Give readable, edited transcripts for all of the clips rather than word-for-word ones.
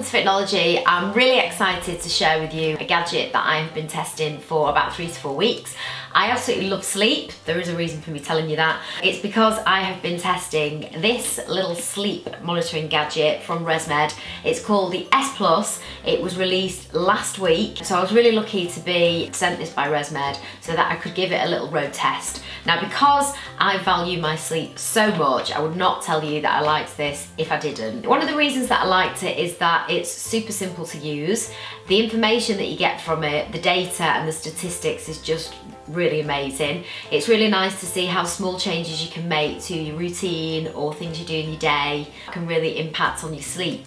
to Fitnology. I'm really excited to share with you a gadget that I've been testing for about 3 to 4 weeks. I absolutely love sleep. There is a reason for me telling you that. It's because I have been testing this little sleep monitoring gadget from Resmed. It's called the S Plus. It was released last week, so I was really lucky to be sent this by Resmed so that I could give it a little road test. Now, because I value my sleep so much, I would not tell you that I liked this if I didn't. One of the reasons that I liked it is that it's super simple to use. The information that you get from it, the data and the statistics is just really amazing. It's really nice to see how small changes you can make to your routine or things you do in your day can really impact on your sleep.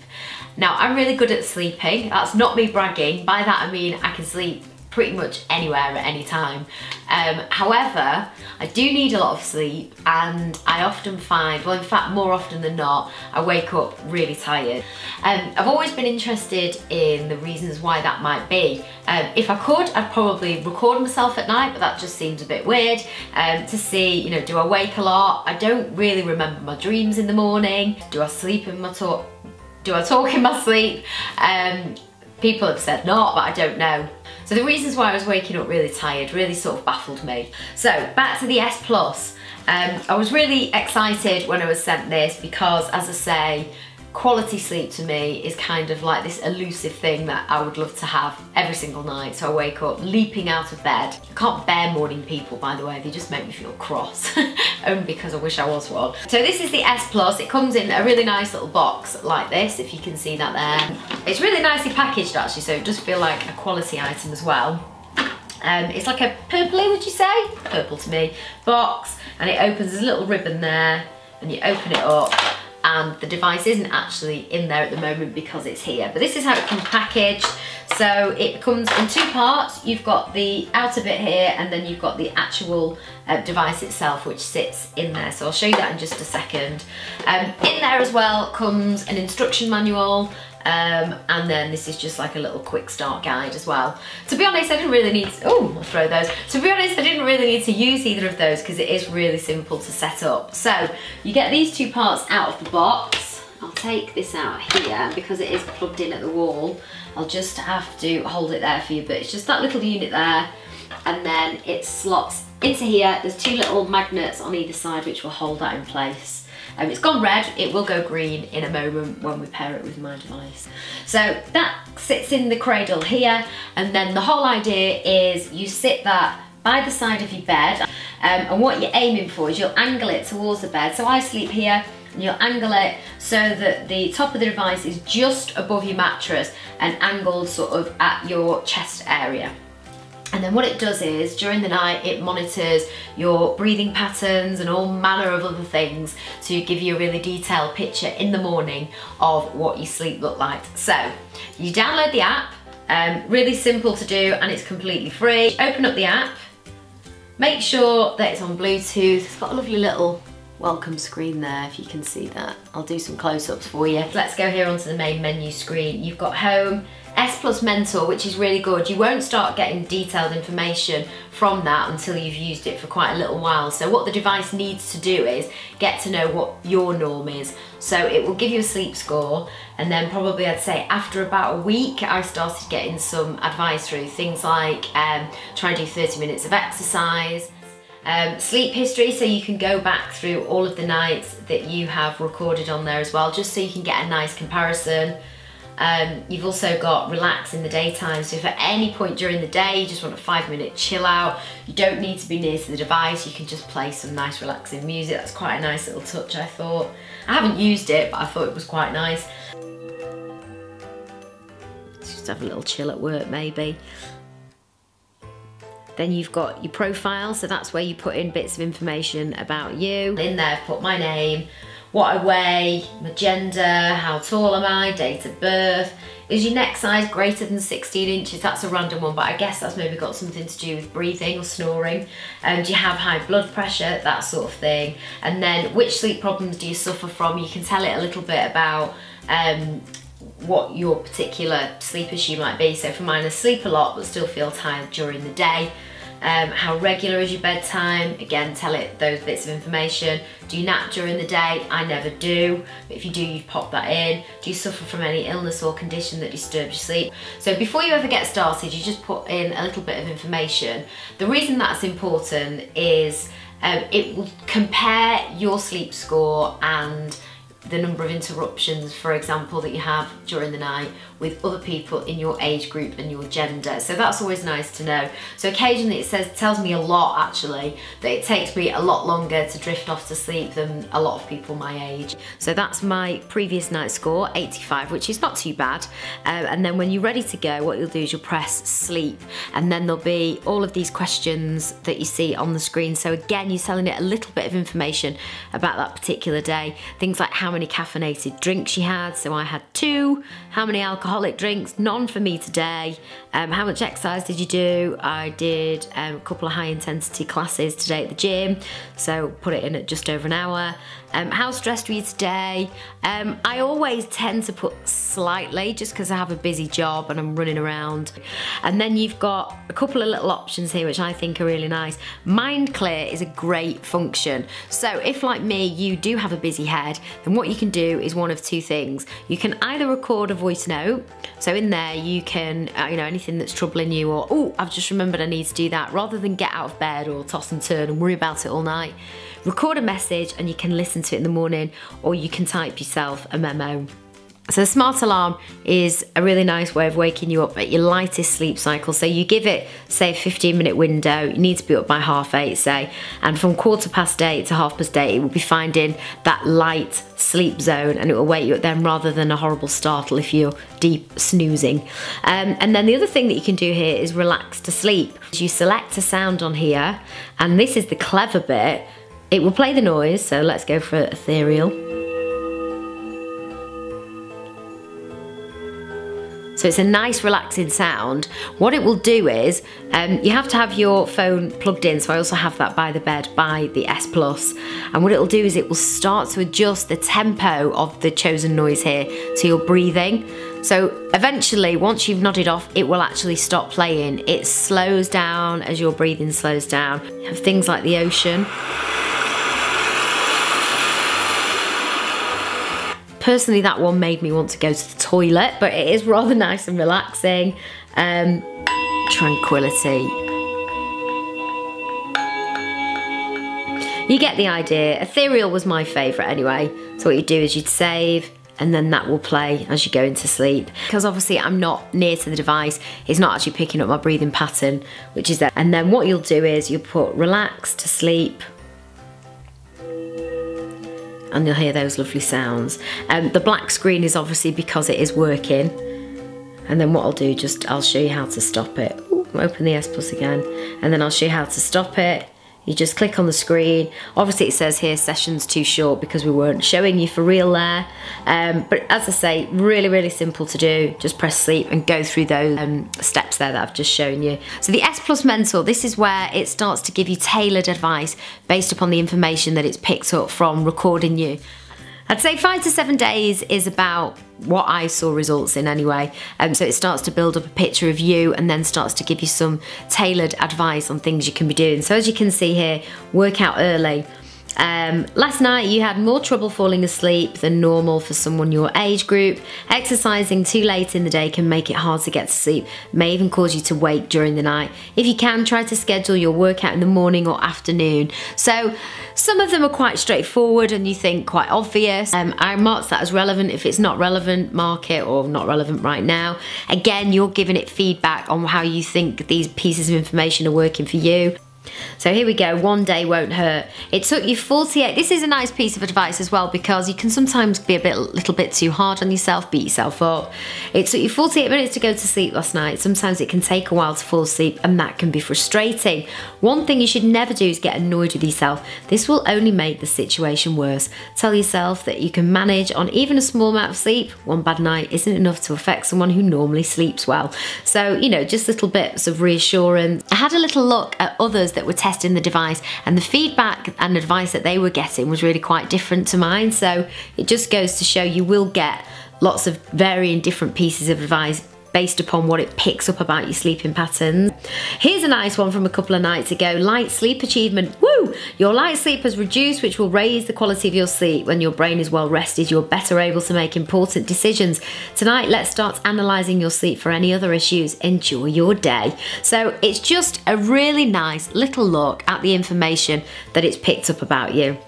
Now, I'm really good at sleeping. That's not me bragging. By that I mean I can sleep pretty much anywhere at any time. However, I do need a lot of sleep, and I often find, well, in fact more often than not, I wake up really tired. I've always been interested in the reasons why that might be. If I could, I'd probably record myself at night, but that just seems a bit weird. To see, you know, do I wake a lot? I don't really remember my dreams in the morning. Do I sleep in my talk? Do I talk in my sleep? People have said not, but I don't know. So the reasons why I was waking up really tired really sort of baffled me. So back to the S Plus. I was really excited when I was sent this because, as I say, quality sleep to me is kind of like this elusive thing that I would love to have every single night. So I wake up leaping out of bed. I can't bear morning people, by the way. They just make me feel cross, only because I wish I was one. So this is the S Plus. It comes in a really nice little box like this, if you can see that there. It's really nicely packaged actually, so it does feel like a quality item as well. It's like a purpley, would you say? Purple to me. Box, and it opens, there's a little ribbon there, and you open it up. And the device isn't actually in there at the moment because it's here. But this is how it comes packaged. So it comes in 2 parts. You've got the outer bit here, and then you've got the actual device itself, which sits in there. So I'll show you that in just a second. In there as well comes an instruction manual, and then this is just like a little quick start guide as well. To be honest, I didn't really need to, oh, I'll throw those. To be honest, I didn't really need to use either of those because it is really simple to set up. So you get these 2 parts out of the box. I'll take this out here because it is plugged in at the wall. I'll just have to hold it there for you, but it's just that little unit there, and then it slots into here. There's 2 little magnets on either side which will hold that in place. It's gone red, it will go green in a moment when we pair it with my device. So that sits in the cradle here, and then the whole idea is you sit that by the side of your bed, and what you're aiming for is you'll angle it towards the bed. So I sleep here, and you'll angle it so that the top of the device is just above your mattress and angled sort of at your chest area. And then what it does is, during the night, it monitors your breathing patterns and all manner of other things to give you a really detailed picture in the morning of what your sleep looked like. So you download the app, really simple to do, and it's completely free. Open up the app, make sure that it's on Bluetooth. It's got a lovely little welcome screen there, if you can see that. I'll do some close-ups for you. Let's go here onto the main menu screen. You've got Home, S Plus Mentor, which is really good. You won't start getting detailed information from that until you've used it for quite a little while. So what the device needs to do is get to know what your norm is. So it will give you a sleep score, and then probably I'd say after about a week I started getting some advice through things like try and do 30 minutes of exercise. Sleep history, so you can go back through all of the nights that you have recorded on there as well, just so you can get a nice comparison. You've also got relax in the daytime, so if at any point during the day you just want a 5-minute chill out, you don't need to be near to the device, you can just play some nice relaxing music. That's quite a nice little touch, I thought. I haven't used it, but I thought it was quite nice. Just have a little chill at work maybe. Then you've got your profile, so that's where you put in bits of information about you. In there I've put my name, what I weigh, my gender, how tall am I, date of birth. Is your neck size greater than 16 inches? That's a random one, but I guess that's maybe got something to do with breathing or snoring. Do you have high blood pressure? That sort of thing. And then which sleep problems do you suffer from? You can tell it a little bit about what your particular sleep issue might be. So for mine, I sleep a lot but still feel tired during the day. How regular is your bedtime? Again, tell it those bits of information. Do you nap during the day? I never do, but if you do, you pop that in. Do you suffer from any illness or condition that disturbs your sleep? So before you ever get started, you just put in a little bit of information. The reason that's important is it will compare your sleep score and the number of interruptions, for example, that you have during the night with other people in your age group and your gender. So that's always nice to know. So occasionally it tells me a lot actually, that it takes me a lot longer to drift off to sleep than a lot of people my age. So that's my previous night score, 85, which is not too bad. And then when you're ready to go, what you'll do is you'll press sleep, and then there'll be all of these questions that you see on the screen. So again, you're telling it a little bit of information about that particular day. Things like how many caffeinated drinks you had. So I had 2. How many alcoholic drinks? None for me today. How much exercise did you do? I did a couple of high intensity classes today at the gym, so put it in at just over an hour. How stressed were you today? I always tend to put slightly, just because I have a busy job and I'm running around. And then you've got a couple of little options here which I think are really nice. Mind clear is a great function. So if, like me, you do have a busy head, then what you can do is one of 2 things. You can either record a voice note, so in there you can, you know, anything that's troubling you, or, oh, I've just remembered I need to do that, rather than get out of bed or toss and turn and worry about it all night. Record a message and you can listen to it in the morning, or you can type yourself a memo. So the smart alarm is a really nice way of waking you up at your lightest sleep cycle. So you give it, say, a 15-minute window. You need to be up by 7:30, say, and from 8:15 to 8:30, it will be finding that light sleep zone, and it will wake you up then, rather than a horrible startle if you're deep snoozing. And then the other thing that you can do here is relax to sleep. You select a sound on here, and this is the clever bit. It will play the noise, so let's go for ethereal. So it's a nice relaxing sound. What it will do is, you have to have your phone plugged in, so I also have that by the bed by the S Plus. And what it will do is it will start to adjust the tempo of the chosen noise here to your breathing. So eventually, once you've nodded off, it will actually stop playing. It slows down as your breathing slows down. You have things like the ocean. Personally, that one made me want to go to the toilet, but it is rather nice and relaxing. Tranquility. You get the idea. Ethereal was my favourite anyway. So what you do is you'd save, and then that will play as you go into sleep. Because obviously I'm not near to the device, it's not actually picking up my breathing pattern, which is there. And then what you'll do is you'll put relax to sleep, and you'll hear those lovely sounds. The black screen is obviously because it is working. And then what I'll do, I'll show you how to stop it. Ooh, open the S Plus again, and then I'll show you how to stop it. You just click on the screen. Obviously it says here session's too short because we weren't showing you for real there. But as I say, really, really simple to do. Just press sleep and go through those steps there that I've just shown you. So the S Plus Mentor, this is where it starts to give you tailored advice based upon the information that it's picked up from recording you. I'd say 5 to 7 days is about what I saw results in anyway. So it starts to build up a picture of you, and then starts to give you some tailored advice on things you can be doing. So as you can see here, work out early. Last night you had more trouble falling asleep than normal for someone your age group. Exercising too late in the day can make it hard to get to sleep, may even cause you to wake during the night. If you can, try to schedule your workout in the morning or afternoon. So some of them are quite straightforward and you think quite obvious. I marked that as relevant. If it's not relevant, mark it, or not relevant right now. Again, you're giving it feedback on how you think these pieces of information are working for you. So here we go, 1 day won't hurt. It took you 48, this is a nice piece of advice as well, because you can sometimes be a little bit too hard on yourself, beat yourself up. It took you 48 minutes to go to sleep last night. Sometimes it can take a while to fall asleep, and that can be frustrating. One thing you should never do is get annoyed with yourself. This will only make the situation worse. Tell yourself that you can manage on even a small amount of sleep. One bad night isn't enough to affect someone who normally sleeps well. So, you know, just little bits of reassurance. I had a little look at others that were testing the device, and the feedback and advice that they were getting was really quite different to mine. So it just goes to show you will get lots of varying different pieces of advice based upon what it picks up about your sleeping patterns. Here's a nice one from a couple of nights ago. Light sleep achievement. Woo! Your light sleep has reduced, which will raise the quality of your sleep. When your brain is well rested, you're better able to make important decisions. Tonight, let's start analysing your sleep for any other issues. Enjoy your day. So it's just a really nice little look at the information that it's picked up about you.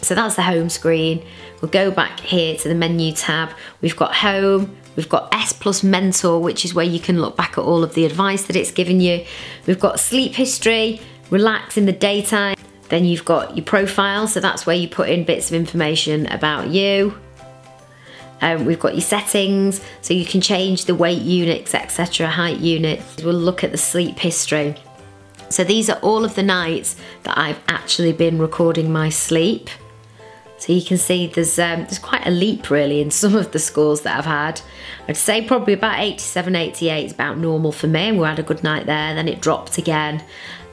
So that's the home screen. We'll go back here to the menu tab. We've got home. We've got S Plus Mentor, which is where you can look back at all of the advice that it's given you. We've got sleep history, relax in the daytime. Then you've got your profile, so that's where you put in bits of information about you. We've got your settings, so you can change the weight units, etc., height units. We'll look at the sleep history. So these are all of the nights that I've actually been recording my sleep. So you can see there's quite a leap really in some of the scores that I've had. I'd say probably about 87, 88 is about normal for me. We had a good night there, then it dropped again.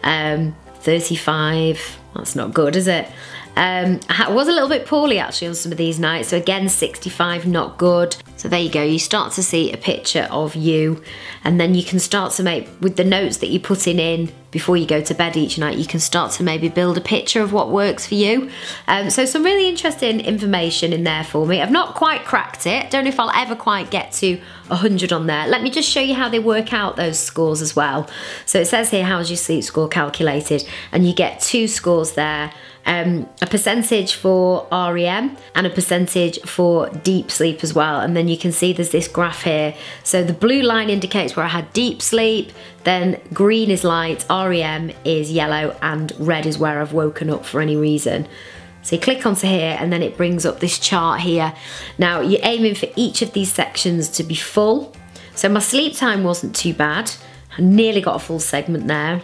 35, that's not good, is it? I was a little bit poorly actually on some of these nights, so again 65, not good. So there you go, you start to see a picture of you, and then you can start to make, with the notes that you're putting in before you go to bed each night, you can start to maybe build a picture of what works for you. So some really interesting information in there for me. I've not quite cracked it, don't know if I'll ever quite get to 100 on there. Let me just show you how they work out those scores as well. So it says here, how's your sleep score calculated? And you get 2 scores there. A percentage for REM and a percentage for deep sleep as well, and then you can see there's this graph here. So the blue line indicates where I had deep sleep, then green is light, REM is yellow, and red is where I've woken up for any reason. So you click onto here and then it brings up this chart here. Now you're aiming for each of these sections to be full. So my sleep time wasn't too bad, I nearly got a full segment there.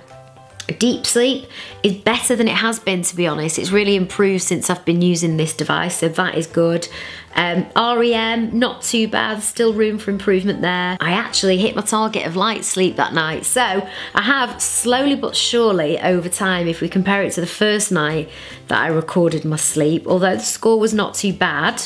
Deep sleep is better than it has been, to be honest. It's really improved since I've been using this device, so that is good. REM, not too bad, still room for improvement there. I actually hit my target of light sleep that night, so I have slowly but surely over time, if we compare it to the first night that I recorded my sleep, although the score was not too bad,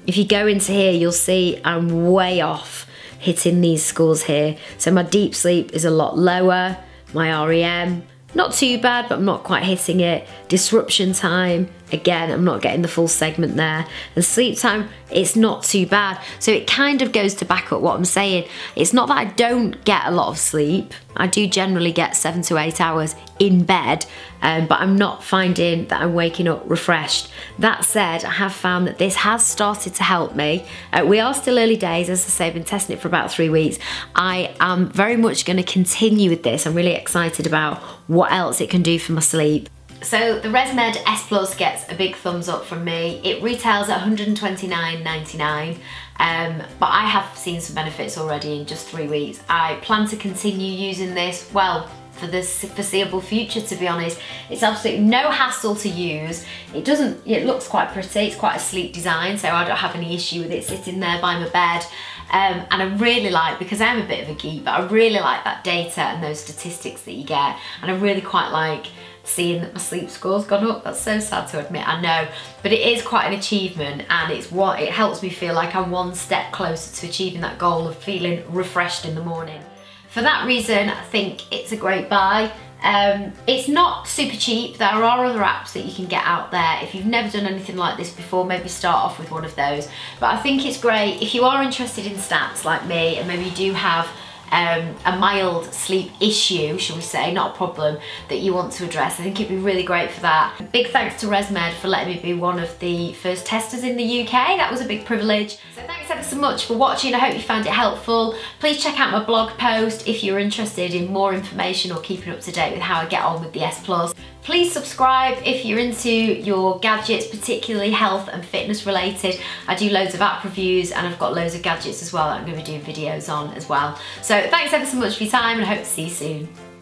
if you go into here you'll see I'm way off hitting these scores here. So my deep sleep is a lot lower. My REM, not too bad, but I'm not quite hitting it. Disruption time, again, I'm not getting the full segment there. And sleep time, it's not too bad. So it kind of goes to back up what I'm saying. It's not that I don't get a lot of sleep. I do generally get 7 to 8 hours in bed, but I'm not finding that I'm waking up refreshed. That said, I have found that this has started to help me. We are still early days, as I say, I've been testing it for about 3 weeks. I am very much going to continue with this. I'm really excited about what else it can do for my sleep. So the Resmed S Plus gets a big thumbs up from me. It retails at $129.99, but I have seen some benefits already in just 3 weeks. I plan to continue using this, well, for the foreseeable future, to be honest. It's absolutely no hassle to use. It looks quite pretty, it's quite a sleek design, so I don't have any issue with it sitting there by my bed. And I really like, because I'm a bit of a geek, but I really like that data and those statistics that you get, and I really quite like seeing that my sleep score's gone up. That's so sad to admit, I know, but it is quite an achievement, and it helps me feel like I'm one step closer to achieving that goal of feeling refreshed in the morning. For that reason, I think it's a great buy. It's not super cheap. There are other apps that you can get out there. If you've never done anything like this before, maybe start off with one of those. But I think it's great if you are interested in stats like me, and maybe you do have a mild sleep issue, shall we say, not a problem that you want to address. I think it'd be really great for that. Big thanks to Resmed for letting me be one of the first testers in the UK. That was a big privilege. So thanks ever so much for watching. I hope you found it helpful. Please check out my blog post if you're interested in more information or keeping up to date with how I get on with the S Plus. Please subscribe if you're into your gadgets, particularly health and fitness related. I do loads of app reviews, and I've got loads of gadgets as well that I'm going to be doing videos on as well. So thanks ever so much for your time, and I hope to see you soon.